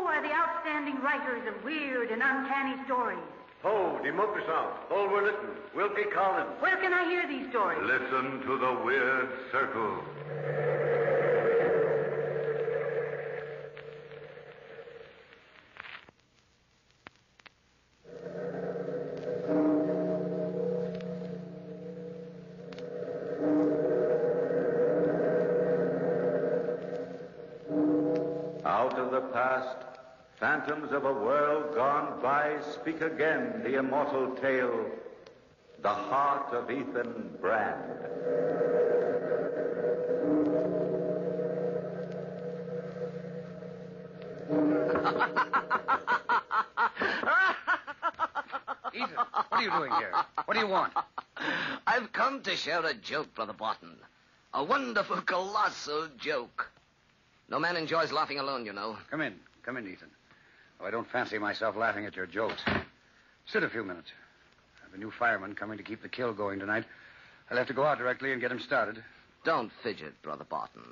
are the outstanding writers of weird and uncanny stories? Ho, die Muckersong, Paul Willitten, Wilkie Collins. Where can I hear these stories? Listen to the Weird Circle. Out of the past, phantoms of a world gone by speak again the immortal tale, The Heart of Ethan Brand. Ethan, what are you doing here? What do you want? I've come to share a joke, Brother Barton. A wonderful, colossal joke. No man enjoys laughing alone, you know. Come in, Ethan. Oh, I don't fancy myself laughing at your jokes. Sit a few minutes. I have a new fireman coming to keep the kill going tonight. I'll have to go out directly and get him started. Don't fidget, Brother Barton.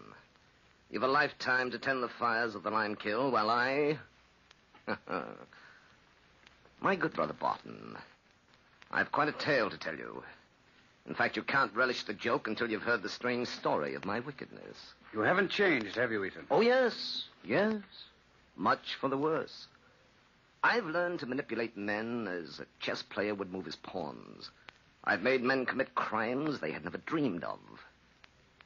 You've a lifetime to tend the fires of the lime kill, while I... My good Brother Barton, I've quite a tale to tell you. In fact, you can't relish the joke until you've heard the strange story of my wickedness. You haven't changed, have you, Ethan? Oh, yes. Much for the worse. I've learned to manipulate men as a chess player would move his pawns. I've made men commit crimes they had never dreamed of.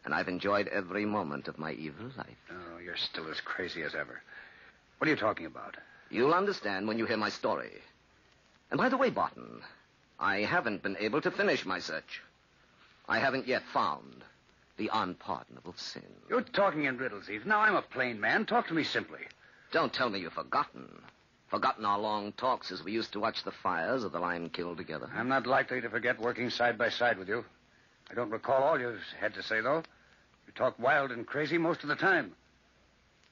And I've enjoyed every moment of my evil life. Oh, you're still as crazy as ever. What are you talking about? You'll understand when you hear my story. And by the way, Barton, I haven't been able to finish my search. I haven't yet found the unpardonable sin. You're talking in riddles, Ethan. Now, I'm a plain man. Talk to me simply. Don't tell me you've forgotten. Forgotten our long talks as we used to watch the fires of the lime kill together. I'm not likely to forget working side by side with you. I don't recall all you had to say, though. You talked wild and crazy most of the time.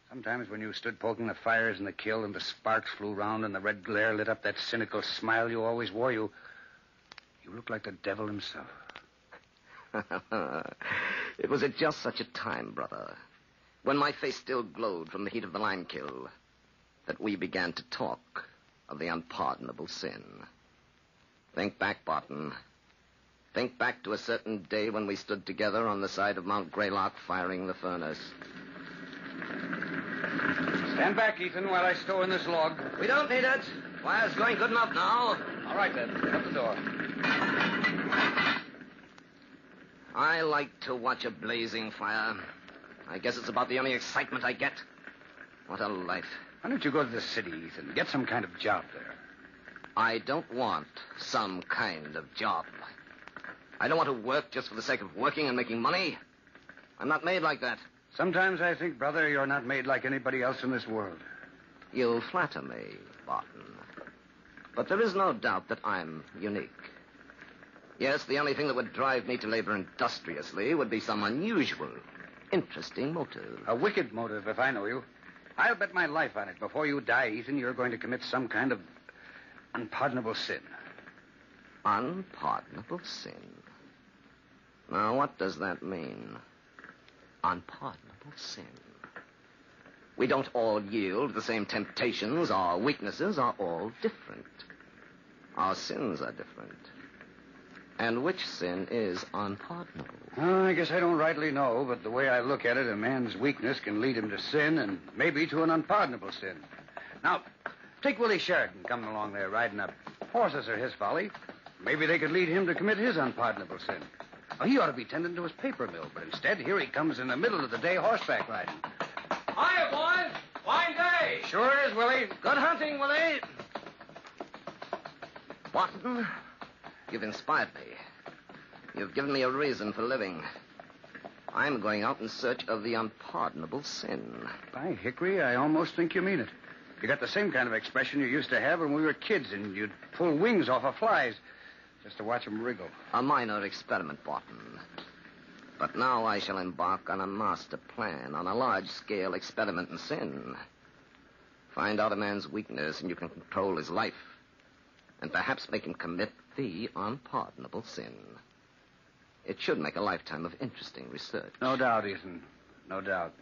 Sometimes when you stood poking the fires in the kill and the sparks flew round and the red glare lit up that cynical smile you always wore, you looked like the devil himself. It was at just such a time, brother, when my face still glowed from the heat of the lime kill, that we began to talk of the unpardonable sin. Think back, Barton. Think back to a certain day when we stood together on the side of Mount Greylock firing the furnace. Stand back, Ethan, while I stow in this log. We don't need it. Fire's going good enough now. All right, then. Shut the door. I like to watch a blazing fire. I guess it's about the only excitement I get. What a life. Why don't you go to the city, Ethan? Get some kind of job there. I don't want some kind of job. I don't want to work just for the sake of working and making money. I'm not made like that. Sometimes I think, brother, you're not made like anybody else in this world. You flatter me, Barton. But there is no doubt that I'm unique. Yes, the only thing that would drive me to labor industriously would be some unusual, interesting motive. A wicked motive, if I know you. I'll bet my life on it. Before you die, Ethan, you're going to commit some kind of unpardonable sin. Unpardonable sin? Now, what does that mean? Unpardonable sin. We don't all yield to the same temptations. Our weaknesses are all different. Our sins are different. And which sin is unpardonable? Well, I guess I don't rightly know, but the way I look at it, a man's weakness can lead him to sin and maybe to an unpardonable sin. Now, take Willie Sheridan coming along there riding up. Horses are his folly. Maybe they could lead him to commit his unpardonable sin. Well, he ought to be tending to his paper mill, but instead, here he comes in the middle of the day horseback riding. Hiya, boys. Fine day. Sure is, Willie. Good hunting, Willie. Barton, you've inspired me. You've given me a reason for living. I'm going out in search of the unpardonable sin. By Hickory, I almost think you mean it. You got the same kind of expression you used to have when we were kids, and you'd pull wings off of flies just to watch them wriggle. A minor experiment, Barton. But now I shall embark on a master plan, on a large-scale experiment in sin. Find out a man's weakness, and you can control his life. And perhaps make him commit the unpardonable sin. It should make a lifetime of interesting research. No doubt, Ethan. No doubt.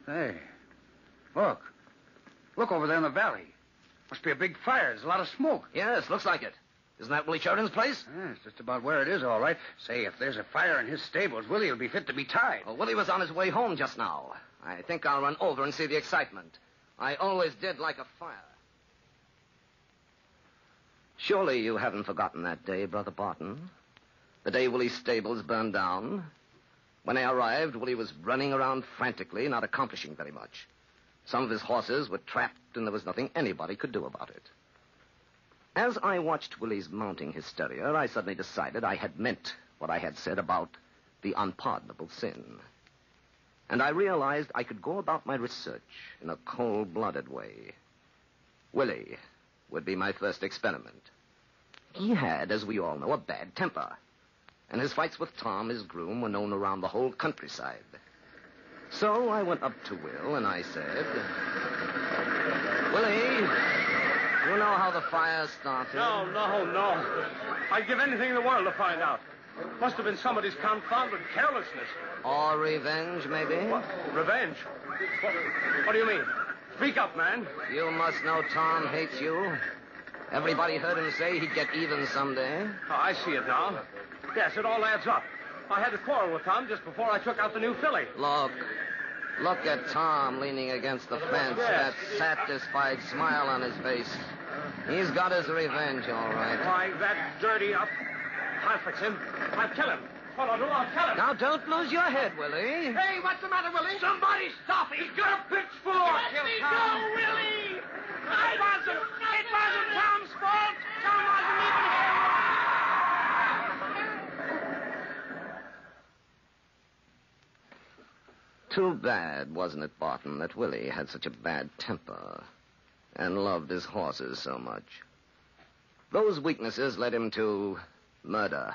Hey, look. Look over there in the valley. Must be a big fire. There's a lot of smoke. Yes, looks like it. Isn't that Willie Sheridan's place? Yeah, it's just about where it is, all right. Say, if there's a fire in his stables, Willie will be fit to be tied. Well, Willie was on his way home just now. I think I'll run over and see the excitement. I always did like a fire. Surely you haven't forgotten that day, Brother Barton. The day Willie's stables burned down. When I arrived, Willie was running around frantically, not accomplishing very much. Some of his horses were trapped, and there was nothing anybody could do about it. As I watched Willie's mounting hysteria, I suddenly decided I had meant what I had said about the unpardonable sin. And I realized I could go about my research in a cold-blooded way. Willie would be my first experiment. He had, as we all know, a bad temper. And his fights with Tom, his groom, were known around the whole countryside. So I went up to Will and I said, Willie, you know how the fire started? No. I'd give anything in the world to find out. Must have been somebody's confounded carelessness. Or revenge, maybe? What? Revenge? What do you mean? Speak up, man. You must know Tom hates you. Everybody heard him say he'd get even someday. Oh, I see it now. Yes, it all adds up. I had a quarrel with Tom just before I took out the new filly. Look at Tom leaning against the fence, Yes. that satisfied smile on his face. He's got his revenge, all right. Why, that dirty up. I'll fix him. I'll kill him. What I'll do, I'll kill him. Now, don't lose your head, Willie. Hey, what's the matter, Willie? Somebody stop him. He's got a pitchfork. Let me go, Willie. It wasn't Tom's fault. Tom wasn't even here. Too bad, wasn't it, Barton, that Willie had such a bad temper and loved his horses so much. Those weaknesses led him to murder.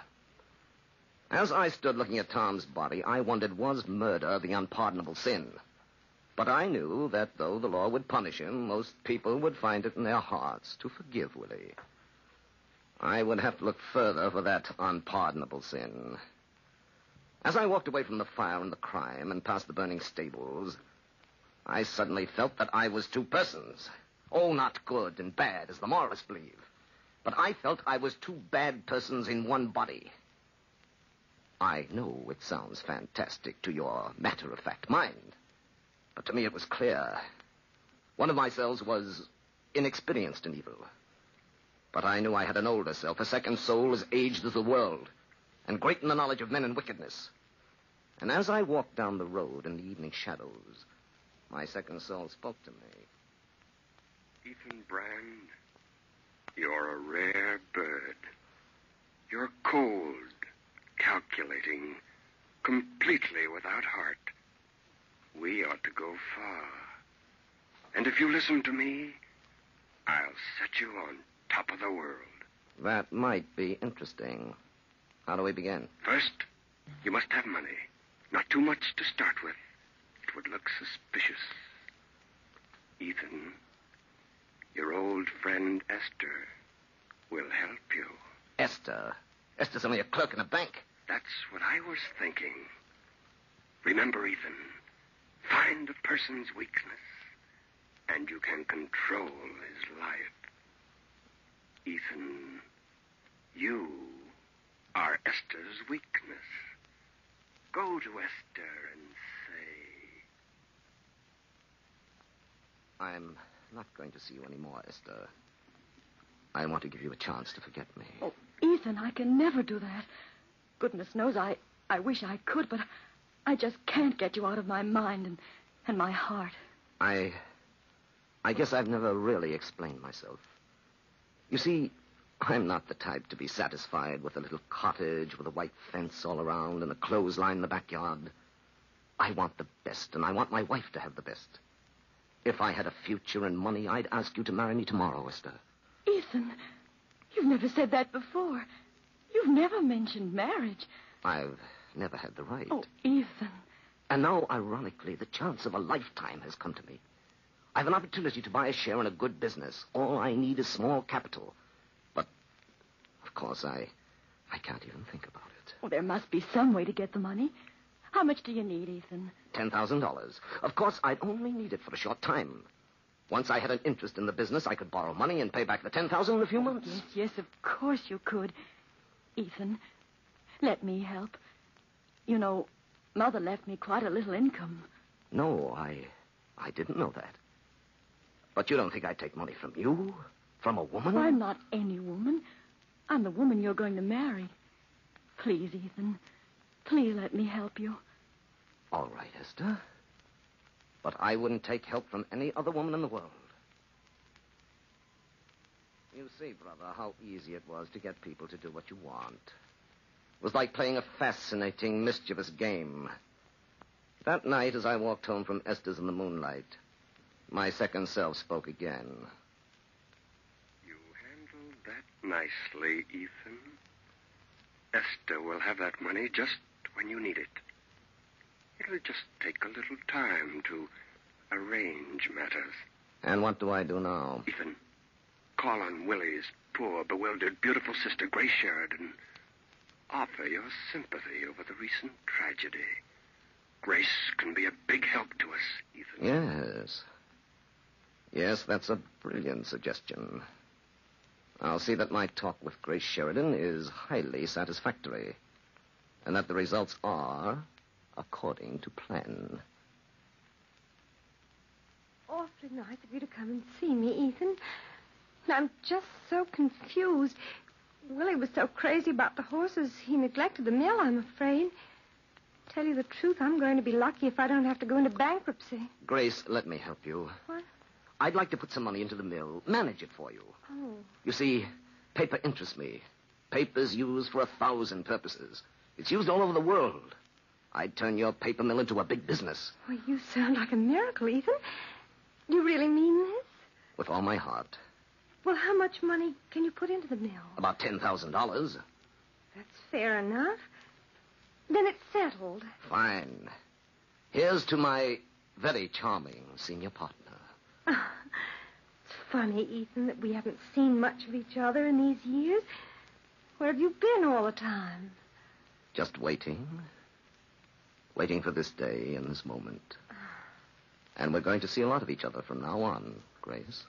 As I stood looking at Tom's body, I wondered, was murder the unpardonable sin? But I knew that though the law would punish him, most people would find it in their hearts to forgive Willie. I would have to look further for that unpardonable sin. As I walked away from the fire and the crime and past the burning stables, I suddenly felt that I was two persons. Oh, not good and bad, as the moralists believe. But I felt I was two bad persons in one body. I know it sounds fantastic to your matter-of-fact mind, but to me it was clear. One of my selves was inexperienced in evil. But I knew I had an older self, a second soul as aged as the world, and great in the knowledge of men and wickedness. And as I walked down the road in the evening shadows, my second soul spoke to me. Ethan Brand, you're a rare bird. You're cold, calculating, completely without heart. We ought to go far. And if you listen to me, I'll set you on top of the world. That might be interesting. How do we begin? First, you must have money. Not too much to start with. It would look suspicious. Ethan, your old friend Esther will help you. Esther? Esther's only a clerk in a bank. That's what I was thinking. Remember, Ethan, find a person's weakness, and you can control his life. Ethan, you are Esther's weakness. Go to Esther and say... I'm not going to see you anymore, Esther. I want to give you a chance to forget me. Oh, Ethan, I can never do that. Goodness knows I wish I could, but I just can't get you out of my mind and my heart. I guess I've never really explained myself. You see, I'm not the type to be satisfied with a little cottage with a white fence all around and a clothesline in the backyard. I want the best, and I want my wife to have the best. If I had a future and money, I'd ask you to marry me tomorrow, Esther. Ethan, you've never said that before. You've never mentioned marriage. I've never had the right. Oh, Ethan. And now, ironically, the chance of a lifetime has come to me. I have an opportunity to buy a share in a good business. All I need is small capital. But, of course, I can't even think about it. Well, there must be some way to get the money. How much do you need, Ethan? $10,000. Of course, I'd only need it for a short time. Once I had an interest in the business, I could borrow money and pay back the $10,000 in a few months. Yes, of course you could. Ethan, let me help. You know, Mother left me quite a little income. No, I didn't know that. But you don't think I'd take money from you? From a woman? I'm not any woman. I'm the woman you're going to marry. Please, Ethan, please let me help you. All right, Esther. But I wouldn't take help from any other woman in the world. You see, brother, how easy it was to get people to do what you want. It was like playing a fascinating, mischievous game. That night, as I walked home from Esther's in the moonlight, my second self spoke again. You handled that nicely, Ethan. Esther will have that money just when you need it. It'll just take a little time to arrange matters. And what do I do now? Ethan, call on Willie's poor, bewildered, beautiful sister, Grace Sheridan. Offer your sympathy over the recent tragedy. Grace can be a big help to us, Ethan. Yes. Yes, that's a brilliant suggestion. I'll see that my talk with Grace Sheridan is highly satisfactory, and that the results are according to plan. Awfully nice of you to come and see me, Ethan. I'm just so confused. Willie was so crazy about the horses, he neglected the mill, I'm afraid. Tell you the truth, I'm going to be lucky if I don't have to go into bankruptcy. Grace, let me help you. What? I'd like to put some money into the mill, manage it for you. Oh. You see, paper interests me. Paper's used for 1,000 purposes. It's used all over the world. I'd turn your paper mill into a big business. Well, you sound like a miracle, Ethan. Do you really mean this? With all my heart. Well, how much money can you put into the mill? About $10,000. That's fair enough. Then it's settled. Fine. Here's to my very charming senior partner. It's funny, Ethan, that we haven't seen much of each other in these years. Where have you been all the time? Just waiting. Waiting for this day and this moment. And we're going to see a lot of each other from now on, Grace.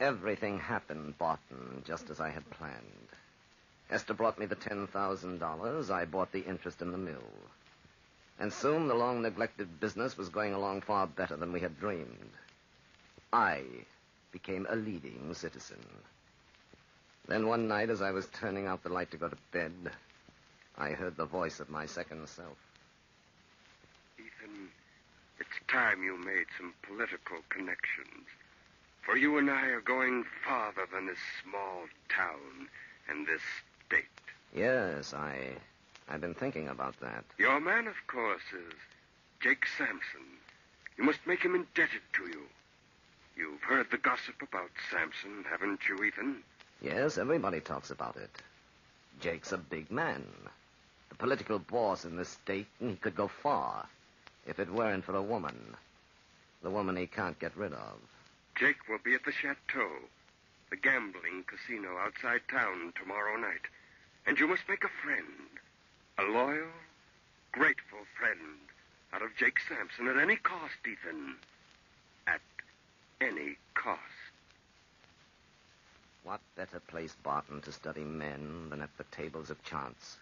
Everything happened, Barton, just as I had planned. Esther brought me the $10,000. I bought the interest in the mill. And soon the long-neglected business was going along far better than we had dreamed. I became a leading citizen. Then one night, as I was turning out the light to go to bed, I heard the voice of my second self. Ethan, it's time you made some political connections. For you and I are going farther than this small town and this state. Yes, I've been thinking about that. Your man, of course, is Jake Sampson. You must make him indebted to you. You've heard the gossip about Sampson, haven't you, Ethan? Yes, everybody talks about it. Jake's a big man. The political boss in this state, and he could go far if it weren't for a woman. The woman he can't get rid of. Jake will be at the Chateau, the gambling casino outside town tomorrow night. And you must make a friend, a loyal, grateful friend out of Jake Sampson at any cost, Ethan. At any cost. What better place, Barton, to study men than at the tables of chance?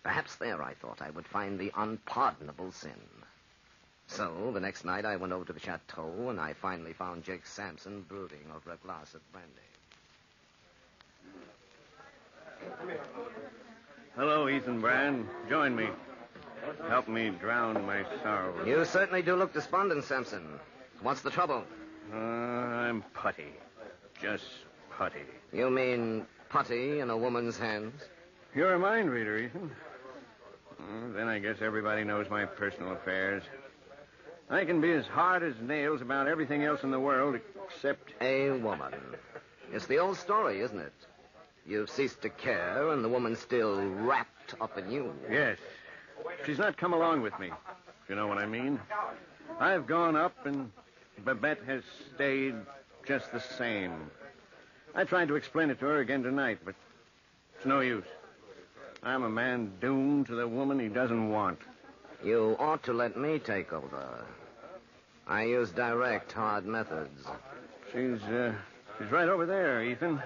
Perhaps there, I thought, I would find the unpardonable sin. So, the next night I went over to the Chateau, and I finally found Jake Sampson brooding over a glass of brandy. Hello, Ethan Brand. Join me. Help me drown my sorrows. You certainly do look despondent, Sampson. What's the trouble? I'm putty. Just putty. You mean putty in a woman's hands? You're a mind reader, Ethan. Then I guess everybody knows my personal affairs. I can be as hard as nails about everything else in the world except... A woman. It's the old story, isn't it? You've ceased to care, and the woman's still wrapped up in you. Yes. She's not come along with me, if you know what I mean. I've gone up, and Babette has stayed just the same. I tried to explain it to her again tonight, but it's no use. I'm a man doomed to the woman he doesn't want. You ought to let me take over. I use direct, hard methods. She's right over there, Ethan.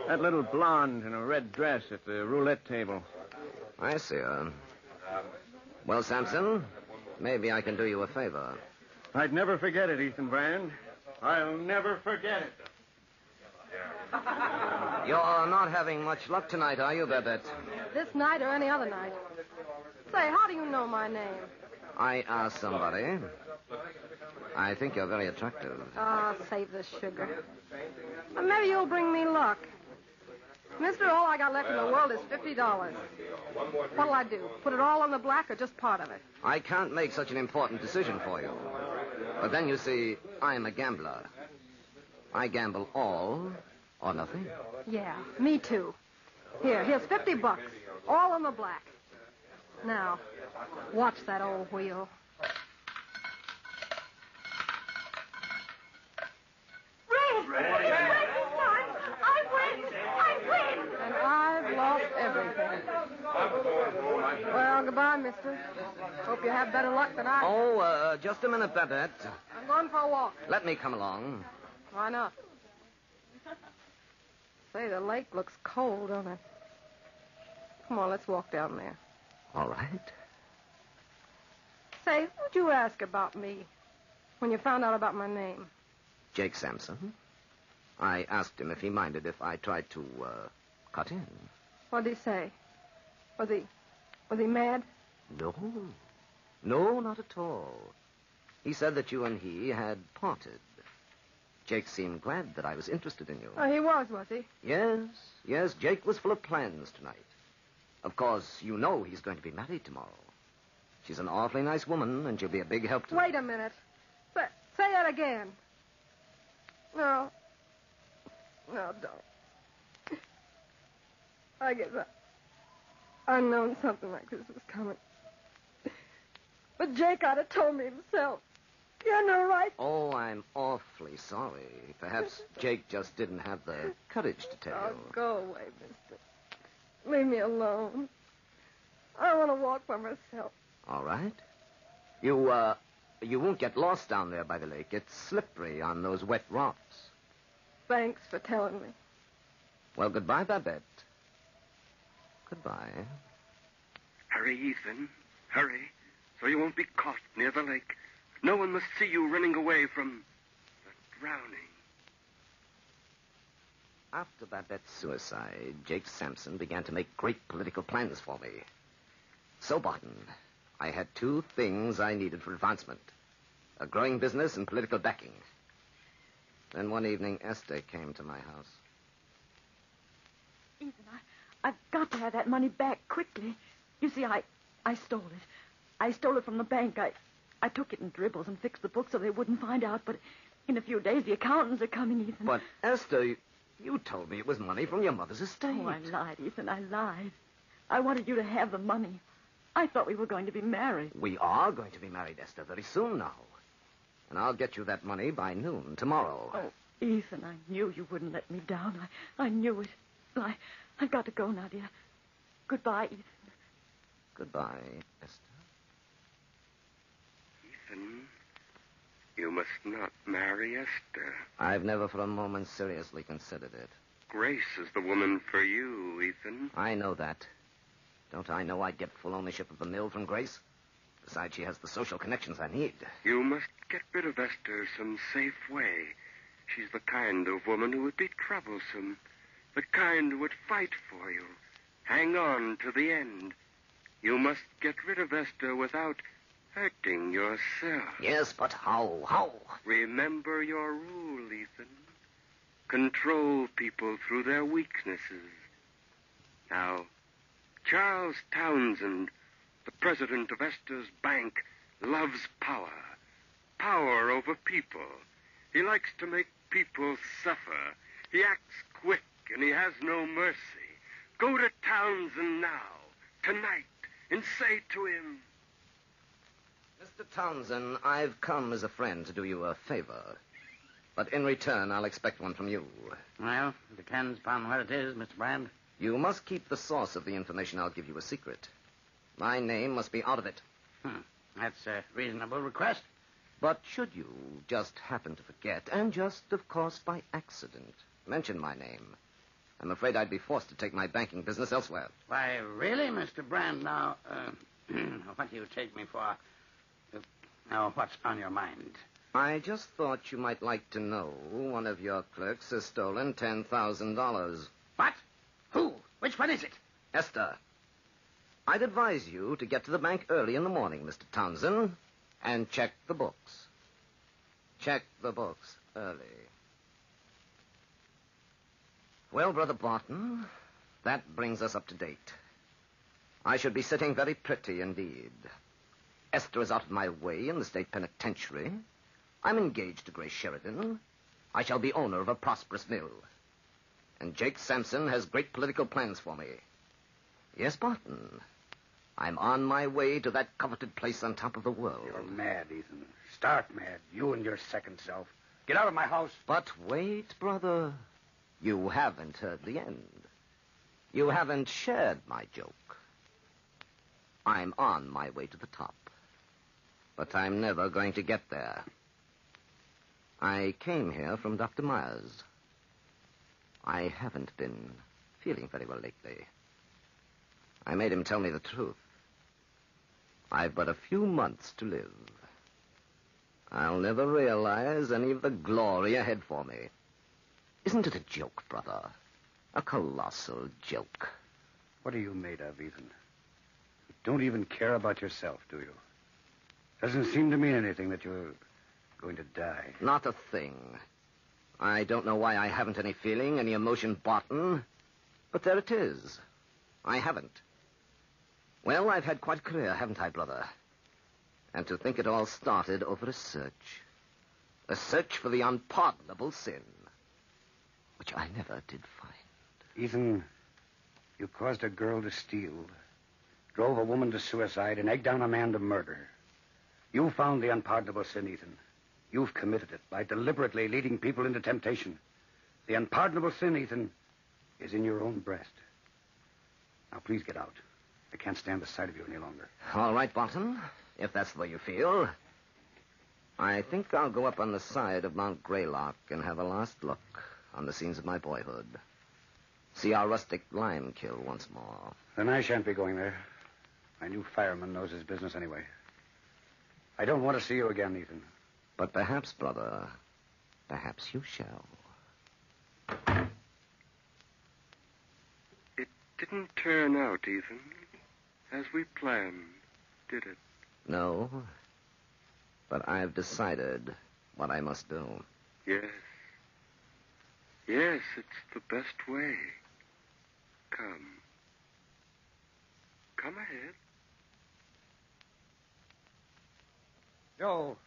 That little blonde in a red dress at the roulette table. I see her. Well, Sampson, maybe I can do you a favor. I'd never forget it, Ethan Brand. I'll never forget it. You're not having much luck tonight, are you, Babette? This night or any other night. Say, how do you know my name? I asked somebody. I think you're very attractive. Ah, save the sugar. Well, maybe you'll bring me luck. Mister, all I got left in the world is $50. What'll I do? Put it all on the black or just part of it? I can't make such an important decision for you. But then, you see, I'm a gambler. I gamble all or nothing. Yeah, me too. Here's $50. All on the black. Now, watch that old wheel. And I've lost everything. Well, goodbye, mister. Hope you have better luck than I. Oh, just a minute, Babette. I'm going for a walk. Let me come along. Why not? Say, the lake looks cold, don't it? Come on, let's walk down there. All right. Say, who'd you ask about me when you found out about my name? Jake Sampson. I asked him if he minded if I tried to, cut in. What'd he say? Was he mad? No. No, not at all. He said that you and he had parted. Jake seemed glad that I was interested in you. Oh, he was he? Yes, Jake was full of plans tonight. Of course, you know he's going to be married tomorrow. She's an awfully nice woman, and she'll be a big help to... Wait a minute. Say that again. No, don't. I guess I'd known something like this was coming. But Jake ought to told me himself. He had no right. Oh, I'm awfully sorry. Perhaps Jake just didn't have the courage to tell Oh, you. go away, mister. Leave me alone. I want to walk by myself. All right. You won't get lost down there by the lake. It's slippery on those wet rocks. Thanks for telling me. Well, goodbye, Babette. Goodbye. Hurry, Ethan. Hurry, so you won't be caught near the lake. No one must see you running away from the drowning. After Babette's suicide, Jake Sampson began to make great political plans for me. So, Barton, I had two things I needed for advancement. A growing business and political backing. Then one evening, Esther came to my house. Ethan, I've got to have that money back quickly. You see, I stole it. I stole it from the bank. I took it in dribbles and fixed the books so they wouldn't find out. But in a few days, the accountants are coming, Ethan. But, Esther, you told me it was money from your mother's estate. Oh, I lied, Ethan. I lied. I wanted you to have the money. I thought we were going to be married. We are going to be married, Esther, very soon now. And I'll get you that money by noon tomorrow. Oh, Ethan, I knew you wouldn't let me down. I knew it. I've got to go now, dear. Goodbye, Ethan. Goodbye, Esther. Ethan, you must not marry Esther. I've never for a moment seriously considered it. Grace is the woman for you, Ethan. I know that. Don't I know I'd get full ownership of the mill from Grace? Besides, she has the social connections I need. You must get rid of Esther some safe way. She's the kind of woman who would be troublesome. The kind who would fight for you. Hang on to the end. You must get rid of Esther without hurting yourself. Yes, but how? How? Remember your rule, Ethan. Control people through their weaknesses. Now, Charles Townsend The president of Esther's bank loves power. Power over people. He likes to make people suffer. He acts quick and he has no mercy. Go to Townsend now, tonight, and say to him... Mr. Townsend, I've come as a friend to do you a favor. But in return, I'll expect one from you. Well, it depends upon what it is, Mr. Brand. You must keep the source of the information I'll give you a secret. My name must be out of it. That's a reasonable request. But should you just happen to forget, and just, of course, by accident, mention my name, I'm afraid I'd be forced to take my banking business elsewhere. Why, really, Mr. Brand? Now, what do you take me for? Now, what's on your mind? I just thought you might like to know one of your clerks has stolen $10,000. What? Who? Which one is it? Esther. I'd advise you to get to the bank early in the morning, Mr. Townsend, and check the books. Check the books early. Well, Brother Barton, that brings us up to date. I should be sitting very pretty indeed. Esther is out of my way in the state penitentiary. I'm engaged to Grace Sheridan. I shall be owner of a prosperous mill. And Jake Sampson has great political plans for me. Yes, Barton. I'm on my way to that coveted place on top of the world. You're mad, Ethan. Stark mad. You and your second self. Get out of my house. But wait, brother. You haven't heard the end. You haven't shared my joke. I'm on my way to the top. But I'm never going to get there. I came here from Dr. Myers. I haven't been feeling very well lately. I made him tell me the truth. I've but a few months to live. I'll never realize any of the glory ahead for me. Isn't it a joke, brother? A colossal joke. What are you made of, Ethan? You don't even care about yourself, do you? Doesn't seem to mean anything that you're going to die. Not a thing. I don't know why I haven't any feeling, any emotion, Barton. But there it is. I haven't. Well, I've had quite a career, haven't I, brother? And to think it all started over a search. A search for the unpardonable sin. Which I never did find. Ethan, you caused a girl to steal, drove a woman to suicide, and egged down a man to murder. You found the unpardonable sin, Ethan. You've committed it by deliberately leading people into temptation. The unpardonable sin, Ethan, is in your own breast. Now, please get out. I can't stand the sight of you any longer. All right, Barton, if that's the way you feel. I think I'll go up on the side of Mount Greylock and have a last look on the scenes of my boyhood. See our rustic lime kiln once more. Then I shan't be going there. My new fireman knows his business anyway. I don't want to see you again, Ethan. But perhaps, brother, perhaps you shall. It didn't turn out, Ethan, as we planned, did it? No. But I've decided what I must do. Yes. Yes, it's the best way. Come. Come ahead. Joe.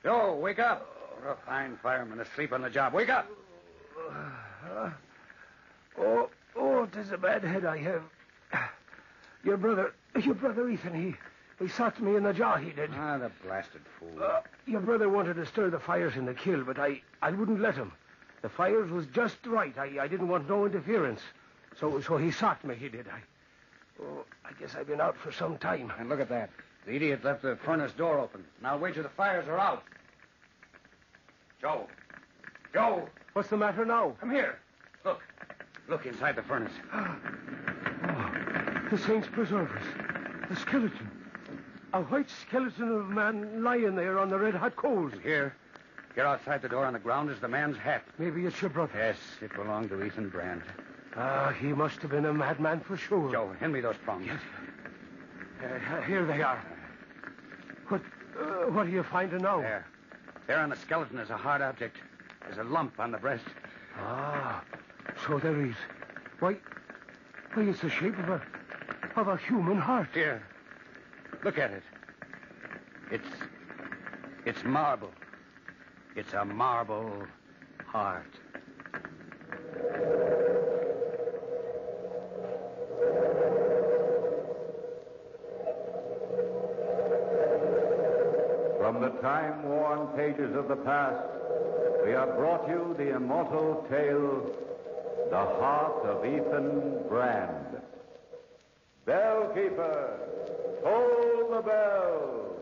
Joe, wake up. You're a fine fireman asleep on the job. Wake up. Oh, 'tis a bad head I have. Your brother Ethan, he socked me in the jaw, he did. Ah, the blasted fool. Your brother wanted to stir the fires in the kiln, but I wouldn't let him. The fires was just right. I didn't want no interference. So he socked me, he did. I guess I've been out for some time. And look at that. The idiot left the furnace door open. Now wait till the fires are out. Joe. Joe. What's the matter now? Come here. Look. Look inside the furnace. The saints preserve us. The skeleton. A white skeleton of a man lying there on the red-hot coals. And here outside the door on the ground is the man's hat. Maybe it's your brother. Yes, it belonged to Ethan Brand. He must have been a madman for sure. Joe, hand me those prongs. Yes. Here they are. What are you finding now? There on the skeleton is a hard object. There's a lump on the breast. So there is. Why, it's the shape of a human heart. Here. Look at it. It's marble. It's a marble heart. From the time-worn pages of the past, we have brought you the immortal tale, The Heart of Ethan Brand. Bellkeeper, toll the bell.